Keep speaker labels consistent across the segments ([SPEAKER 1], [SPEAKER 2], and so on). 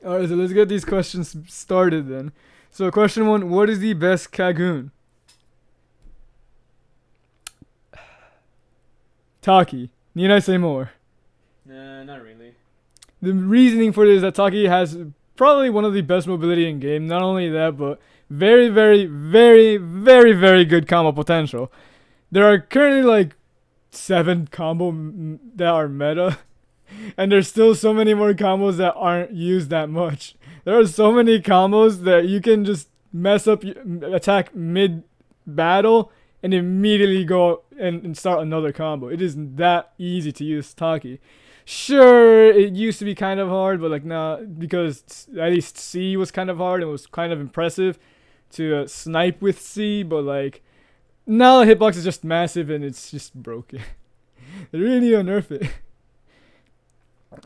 [SPEAKER 1] Alright, so let's get these questions started then. So question 1, what is the best Kagoon? Taki. Need I say more?
[SPEAKER 2] Nah, not really.
[SPEAKER 1] The reasoning for this is that Taki has probably one of the best mobility in game. Not only that, but very, very, very, very, very good combo potential. There are currently like 7 that are meta, and there's still so many more combos that aren't used that much. There are so many combos that you can just mess up, attack mid battle, and immediately go and start another combo. It is that easy to use Taki. Sure, it used to be kind of hard, but like nah, because at least C was kind of hard and it was kind of impressive to snipe with C, but like now the hitbox is just massive and it's just broken. They really need to nerf it.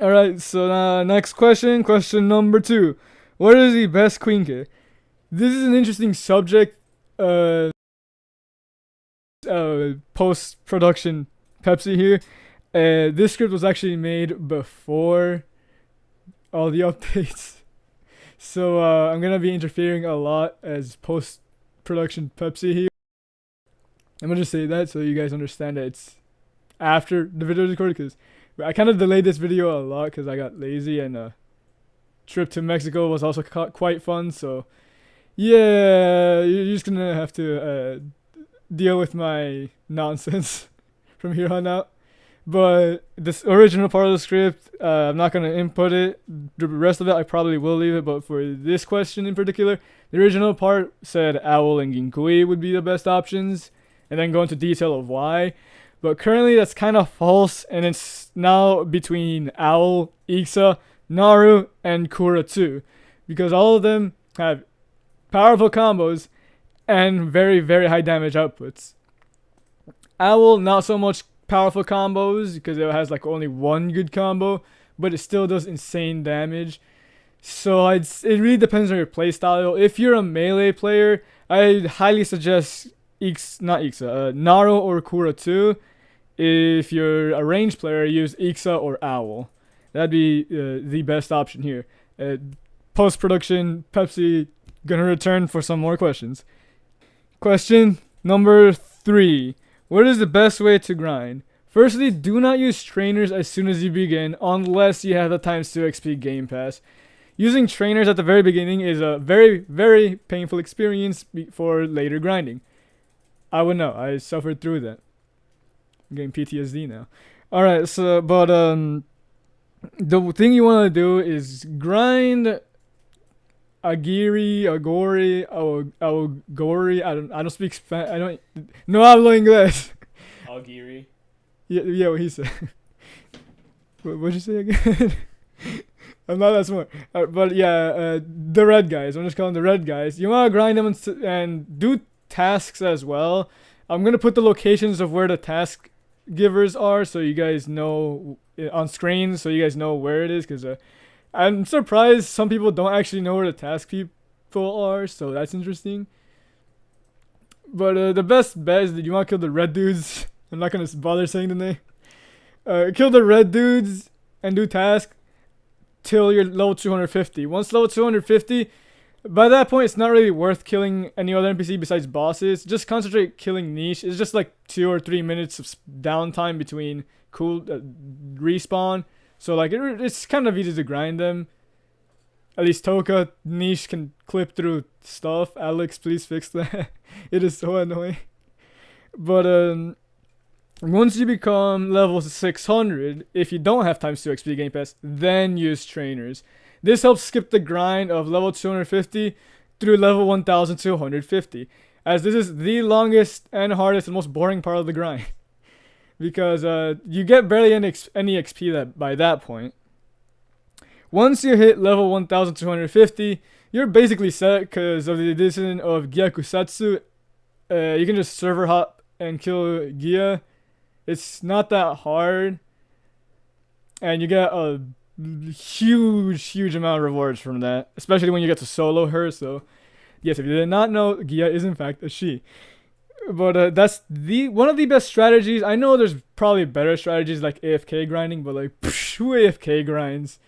[SPEAKER 1] Alright, so next question. Question number 2. What is the best Queen kit? This is an interesting subject. Post-production Pepsi here. This script was actually made before all the updates. So I'm going to be interfering a lot as post-production Pepsi here. I'm going to just say that so you guys understand that it's after the video is recorded, because I kind of delayed this video a lot because I got lazy, and trip to Mexico was also quite fun. So yeah, you're just gonna have to deal with my nonsense from here on out. But this original part of the script, I'm not gonna input it. The rest of it I probably will leave it, but for this question in particular, the original part said Owl and Ginkui would be the best options, and then go into detail of why. But currently that's kind of false, and it's now between Owl, Ixa, Naru, and Kura too, because all of them have powerful combos and very, very high damage outputs. Owl, not so much powerful combos because it has like only one good combo, but it still does insane damage. So it really depends on your playstyle. If you're a melee player, I highly suggest Naru or Kura too. If you're a range player, use Ixa or Owl. That'd be the best option here. Post-production, Pepsi gonna return for some more questions. Question number 3. What is the best way to grind? Firstly, do not use trainers as soon as you begin unless you have the times 2 XP Game Pass. Using trainers at the very beginning is a very, very painful experience for later grinding. I would know. I suffered through that. I'm getting PTSD now. Alright, so, but, the thing you want to do is grind Agori, I don't speak Spanish, no hablo inglés.
[SPEAKER 2] Algiri.
[SPEAKER 1] Yeah, what he said. What'd you say again? I'm not that smart. But yeah, the red guys, I'm just calling them the red guys. You want to grind them and do tasks as well. I'm going to put the locations of where the task givers are so you guys know on screen, so you guys know where it is, because I'm surprised some people don't actually know where the task people are, so that's interesting. But the best bet is that you want to kill the red dudes. I'm not going to bother saying the name. Kill the red dudes and do task till you're level 250. Once level 250, by that point, it's not really worth killing any other NPC besides bosses. Just concentrate killing niche. It's just like 2 or 3 minutes of downtime between respawn. So like it's kind of easy to grind them. At least Toka niche can clip through stuff. Alex, please fix that. It is so annoying. But once you become level 600, if you don't have times 2 XP Game Pass, then use trainers. This helps skip the grind of level 250 through level 1250, as this is the longest and hardest and most boring part of the grind. Because you get barely any XP by that point. Once you hit level 1250, you're basically set because of the addition of Gyakusatsu. You can just server hop and kill Gya. It's not that hard. And you get a huge amount of rewards from that, especially when you get to solo her. So yes, if you did not know, Gya is in fact a she. But that's one of the best strategies. I know there's probably better strategies like AFK grinding, but like who AFK grinds?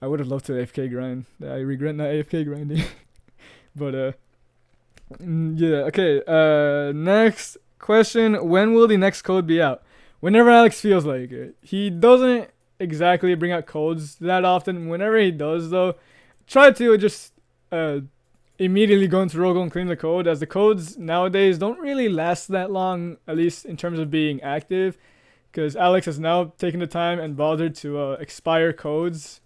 [SPEAKER 1] I would have loved to AFK grind. I regret not AFK grinding. But yeah. Okay. Next question: when will the next code be out? Whenever Alex feels like it. He doesn't exactly bring out codes that often. Whenever he does, though, try to just immediately go into ro-ghoul and clean the code, as the codes nowadays don't really last that long, at least in terms of being active. Because Alex has now taken the time and bothered to expire codes,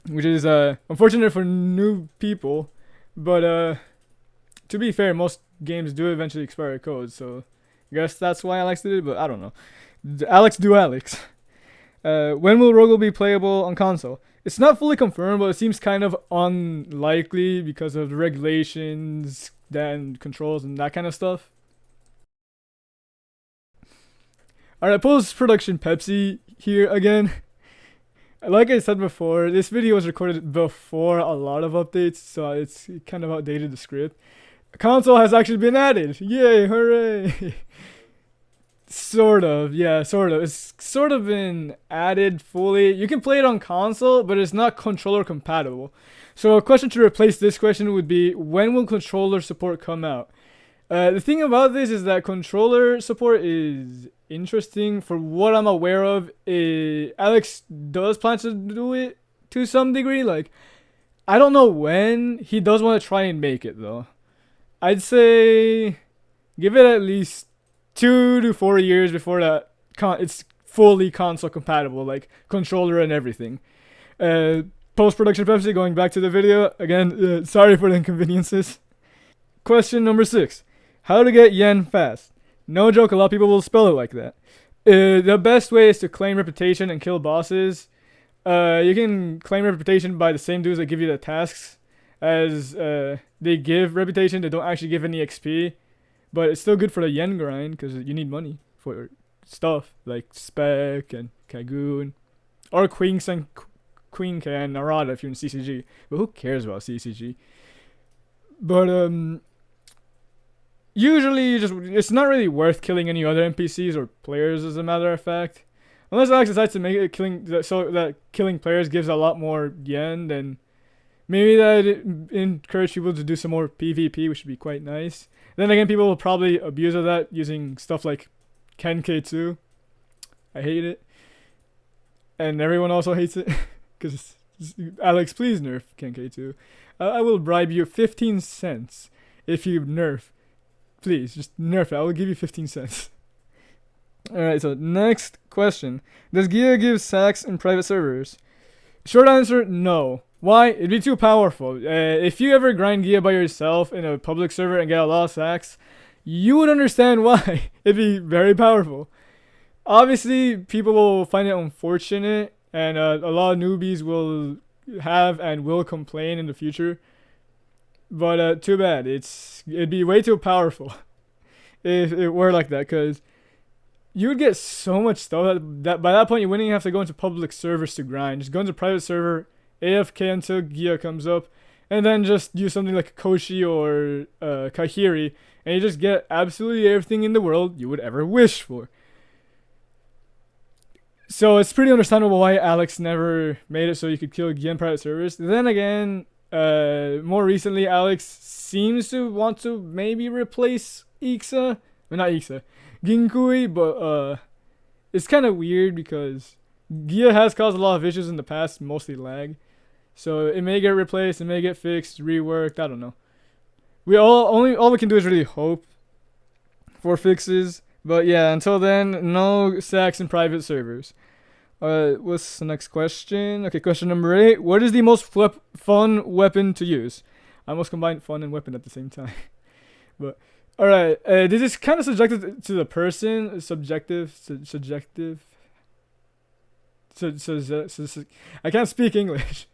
[SPEAKER 1] which is unfortunate for new people. But to be fair, most games do eventually expire codes, so I guess that's why Alex did it. But I don't know. Alex do Alex. When will ro-ghoul be playable on console? It's not fully confirmed, but it seems kind of unlikely because of the regulations and controls and that kind of stuff. Alright, post-production Pepsi here again. Like I said before, this video was recorded before a lot of updates, so it's kind of outdated, the script. Console has actually been added. Yay, hooray! Sort of, yeah, sort of. It's sort of been added fully. You can play it on console, but it's not controller compatible. So a question to replace this question would be, when will controller support come out? The thing about this is that controller support is interesting. For what I'm aware of, Alex does plan to do it to some degree. Like, I don't know when. He does want to try and make it, though. I'd say give it at least 2 to 4 years before that it's fully console compatible, like controller and everything. Post-production Pepsi, going back to the video again, sorry for the inconveniences. Question number 6: how to get yen fast? No joke, a lot of people will spell it like that. The best way is to claim reputation and kill bosses. You can claim reputation by the same dudes that give you the tasks, as they give reputation, they don't actually give any XP. But it's still good for the yen grind, because you need money for stuff like Spec and Kagoon. Or Queen and Narada if you're in CCG. But who cares about CCG? But usually it's not really worth killing any other NPCs or players, as a matter of fact. Unless Alex decides to make it so that killing players gives a lot more yen, then maybe that encourage people to do some more PvP, which would be quite nice. Then again, people will probably abuse of that using stuff like Ken K2. I hate it. And everyone also hates it. Because, Alex, please nerf Ken K2. I will bribe you 15 cents if you nerf. Please, just nerf it. I will give you 15 cents. Alright, so next question. Does Gia give sacks in private servers? Short answer, no. Why? It'd be too powerful. If you ever grind Gia by yourself in a public server and get a lot of sacks, you would understand why. It'd be very powerful. Obviously, people will find it unfortunate, and a lot of newbies will have and will complain in the future. But too bad. It'd be way too powerful if it were like that, because you would get so much stuff that by that point you wouldn't even have to go into public servers to grind. Just go into private server, AFK until Gia comes up, and then just use something like Koshi or Kahiri, and you just get absolutely everything in the world you would ever wish for. So it's pretty understandable why Alex never made it so you could kill Gia in private servers. Then again, more recently, Alex seems to want to maybe replace Ixa. Well, not Ixa. Ginkui, but it's kind of weird because Gia has caused a lot of issues in the past, mostly lag. So it may get replaced, it may get fixed, reworked, I don't know. All we can do is really hope for fixes. But yeah, until then, no sacks in private servers. What's the next question? Okay, question number 8. What is the most fun weapon to use? I almost combined fun and weapon at the same time. But alright, this is kind of subjective to the person. Subjective. I can't speak English.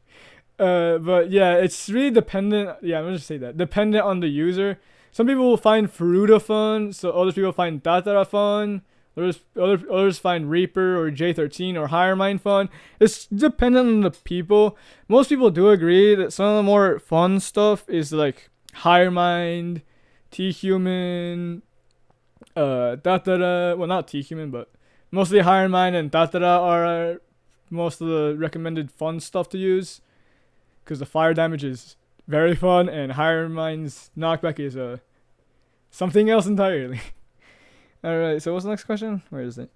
[SPEAKER 1] But yeah, it's really dependent. Yeah, I'm gonna just say that. Dependent on the user. Some people will find Furuta fun, so other people find Tatara fun. Others find Reaper or J13 or Higher Mind fun. It's dependent on the people. Most people do agree that some of the more fun stuff is like Higher Mind, T-Human, Tatara. Well, not T-Human, but mostly Higher Mind and Tatara are most of the recommended fun stuff to use, because the fire damage is very fun, and higher mines knockback is something else entirely. All right, so what's the next question? Where is it?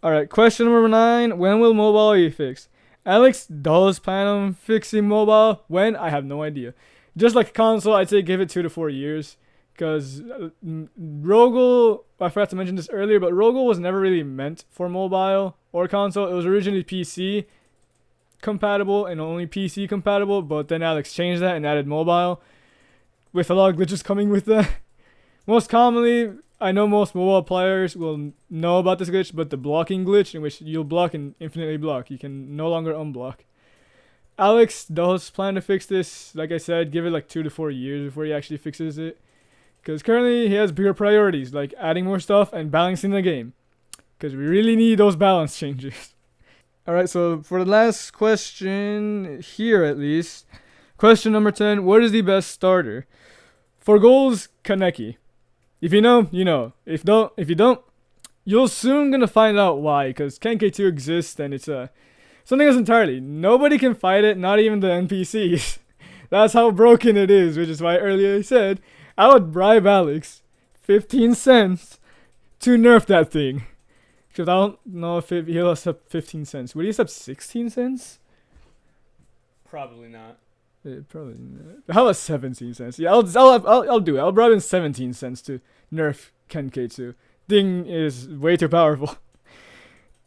[SPEAKER 1] All right, question number 9. When will mobile be fixed? Alex does plan on fixing mobile. When? I have no idea. Just like console, I'd say give it 2 to 4 years. Because ro-ghoul, I forgot to mention this earlier, but ro-ghoul was never really meant for mobile or console. It was originally PC compatible and only PC compatible, but then Alex changed that and added mobile, with a lot of glitches coming with that. Most commonly, I know most mobile players will know about this glitch, but the blocking glitch, in which you'll block and infinitely block. You can no longer unblock. Alex does plan to fix this. Like I said, give it like 2 to 4 years before he actually fixes it. Because currently he has bigger priorities, like adding more stuff and balancing the game. Because we really need those balance changes. Alright, so for the last question, here at least. Question number 10, what is the best starter? For goals, Kaneki. If you know, you know. If you don't, you're soon gonna find out why. Because Kenkei 2 exists and it's something else entirely. Nobody can fight it, not even the NPCs. That's how broken it is, which is why earlier I said I would bribe Alex 15 cents to nerf that thing. Because I don't know if he'll accept 15 cents. Would he accept 16 cents?
[SPEAKER 2] Probably not.
[SPEAKER 1] Yeah, probably not. How about 17 cents? Yeah, I'll do it. I'll bribe him 17 cents to nerf Kenkei 2. Thing is way too powerful.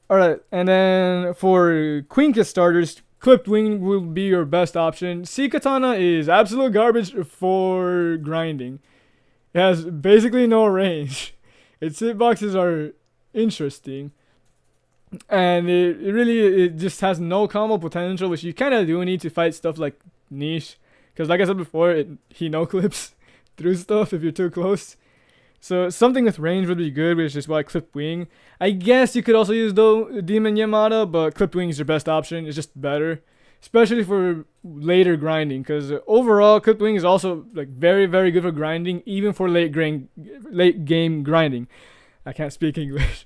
[SPEAKER 1] Alright, and then for Quinka starters, Clipped Wing will be your best option. Sea Katana is absolute garbage for grinding. It has basically no range. Its hitboxes are interesting. And it just has no combo potential, which you kind of do need to fight stuff like Niche. Because like I said before, he no-clips through stuff if you're too close. So something with range would be good, which is why Clipped Wing. I guess you could also use Demon Yamada, but Clipped Wing is your best option. It's just better, especially for later grinding. Because overall, Clipped Wing is also like very, very good for grinding, even for late game grinding. I can't speak English.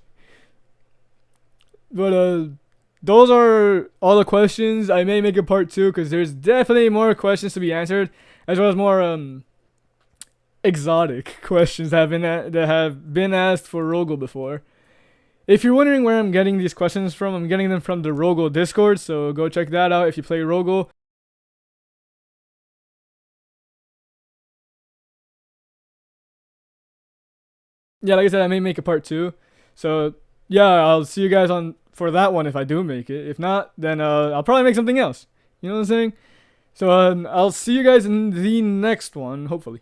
[SPEAKER 1] But those are all the questions. I may make a part 2 because there's definitely more questions to be answered, as well as more exotic questions that have been asked for ro-ghoul before. If you're wondering where I'm getting these questions from, I'm getting them from the ro-ghoul Discord, so go check that out if you play ro-ghoul. Yeah, like I said, I may make a part 2. So yeah, I'll see you guys for that one if I do make it. If not, then I'll probably make something else. You know what I'm saying? So I'll see you guys in the next one, hopefully.